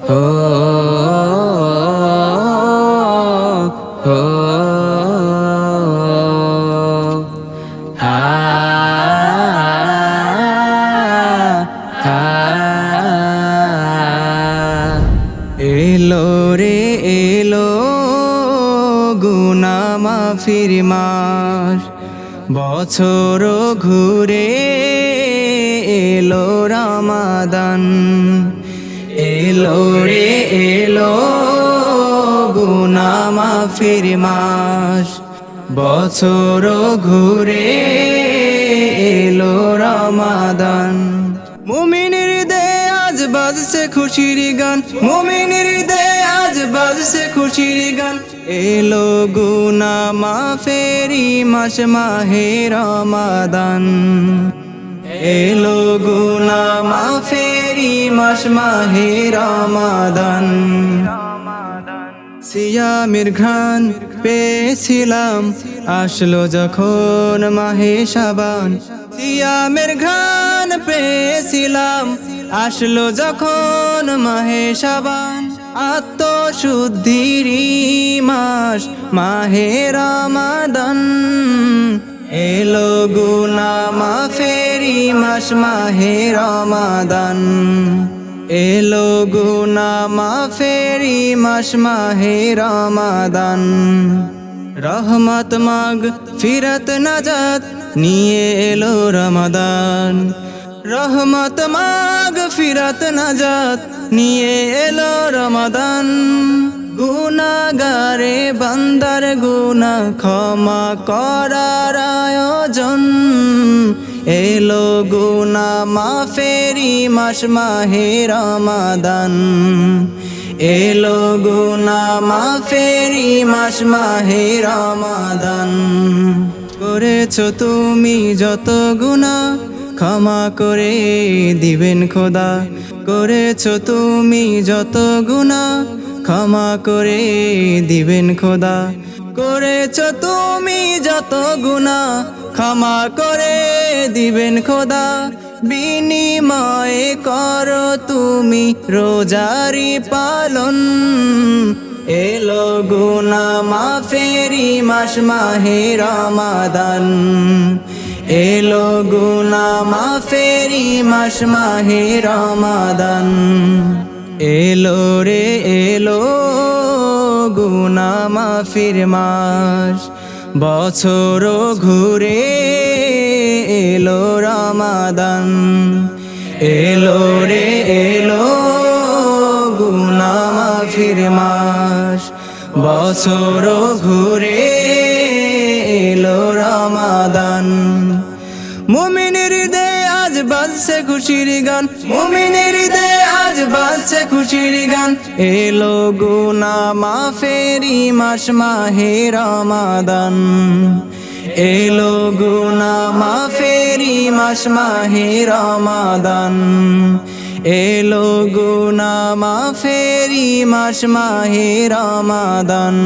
হো হো হা হা এলো রে এলো গুনাহ মাফির মাস, বছর ঘুরে এলো রমাদান। এলো রে এলো গুনাহ মাফির মাস, বছর ঘুরে এলো রমাদান। মুমিনের হৃদয়ে আজ বাজছে খুশির গান, মুমিনের হৃদয়ে আজ বাজছে খুশির গান। এলো গুনাহ মাফেরি মাস মাহে রমাদান, এলো গুনাহ মাফেরি মাস মাহে রমাদান। সিয়ামের ঘ্রাণ পেয়েছিলাম আসলো যখন মাহে শাবান, সিয়ামের ঘ্রাণ পেয়েছিলাম আসলো যখন মাহে শাবান। আত্মশুদ্ধির মাস মাহে রমাদান, এলো গুনাহ মাফেরি মাস মাহে রমাদান, এলো গুনাহ মাফেরি মাস মাহে রমাদান। রহমত মাগ ফিরত নাজাত নিয়ে এলো রমাদান, রহমত মাগ ফিরত নাজাত নিয়ে এলো রমাদান। গুনাহগারে বান্দার গুনাহ ক্ষমা করার আয়োজন, এলো গুনাহ মাফেরি মাস মাহে রমাদান, এলো গুনাহ মাফেরি মাস মাহে রমাদান। করেছো তুমি যত গুনাহ ক্ষমা করে দিবেন খোদা, করেছো তুমি যত গুনাহ ক্ষমা করে দিবেন খোদা, করেছো তুমি যত গুনাহ ক্ষমা করে দিবেন খোদা। বিনিময়ে করো তুমি রোজারি পালন, এলো গুনাহ মাফেরি মাস মাহে রমাদান, এলো গুনাহ মাফেরি মাস মাহে রমাদান। এলো রে এলো গুনাহ মাফির মাস, বছর ঘুরে এলো রমাদান। এলো রে এলো গুনাহ মাফির মাস, বছর ঘুরে এলো রমাদান। মুমিনের হৃদয়ে আজ বাজছে খুশির গান, মুমিনের হৃদয়ে আজ বাজছে খুশির গান। এলো গুনাহ মাফেরি মাস মাহে রমাদান, এলো গুনাহ মাফেরি মাস মাহে রমাদান, এলো গুনাহ মাফেরি মাস মাহে রমাদান।